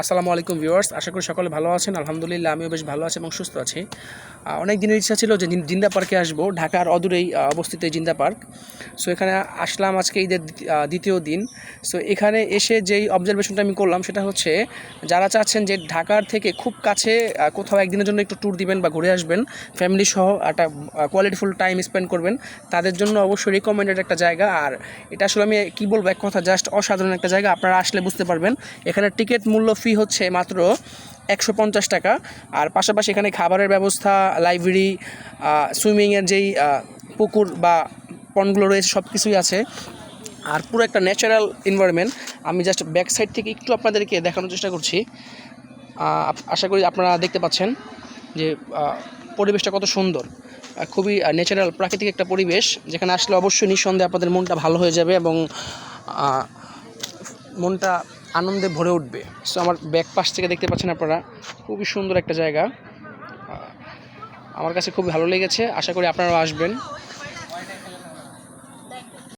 আসসালামু আলাইকুম ভিউয়ার্স, আশা করি সকলে ভালো আছেন। আলহামদুলিল্লাহ আমিও বেশ ভালো আছি এবং সুস্থ আছি। অনেক দিনের ইচ্ছা ছিল যে জিন্দা পার্কে আসবো, ঢাকার অদূরেই অবস্থিত এই জিন্দা পার্ক। সো এখানে আসলাম আজকে ঈদের দ্বিতীয় দিন। সো এখানে এসে যেই অবজারভেশনটা আমি করলাম সেটা হচ্ছে, যারা চাচ্ছেন যে ঢাকার থেকে খুব কাছে কোথাও একদিনের জন্য একটু ট্যুর দিবেন বা ঘুরে আসবেন, ফ্যামিলি সহ একটা কোয়ালিটিফুল টাইম স্পেন্ড করবেন, তাদের জন্য অবশ্যই রিকমেন্ডেড একটা জায়গা। আর এটা আসলে আমি কি বলবো, এক কথা জাস্ট অসাধারণ একটা জায়গা। আপনারা আসলে বুঝতে পারবেন। এখানে টিকিট মূল্য ফি হচ্ছে মাত্র 150 টাকা। আর পাশাপাশি এখানে খাবারের ব্যবস্থা, লাইব্রেরি, সুইমিংয়ের যেই পুকুর বা পন্ডগুলো রয়েছে সব কিছুই আছে। আর পুরো একটা ন্যাচারাল এনভায়রনমেন্ট। আমি জাস্ট ব্যাক সাইড থেকে একটু আপনাদেরকে দেখানোর চেষ্টা করছি। আশা করি আপনারা দেখতে পাচ্ছেন যে পরিবেশটা কত সুন্দর। খুবই ন্যাচারাল প্রাকৃতিক একটা পরিবেশ, যেখানে আসলে অবশ্যই নিঃসন্দেহে আপনাদের মনটা ভালো হয়ে যাবে এবং মনটা আনন্দে ভরে উঠবে। সো আমার ব্যাক পাশ থেকে দেখতে পাচ্ছেন আপনারা, খুবই সুন্দর একটা জায়গা। আমার কাছে খুব ভালো লেগেছে, আশা করি আপনারাও আসবেন।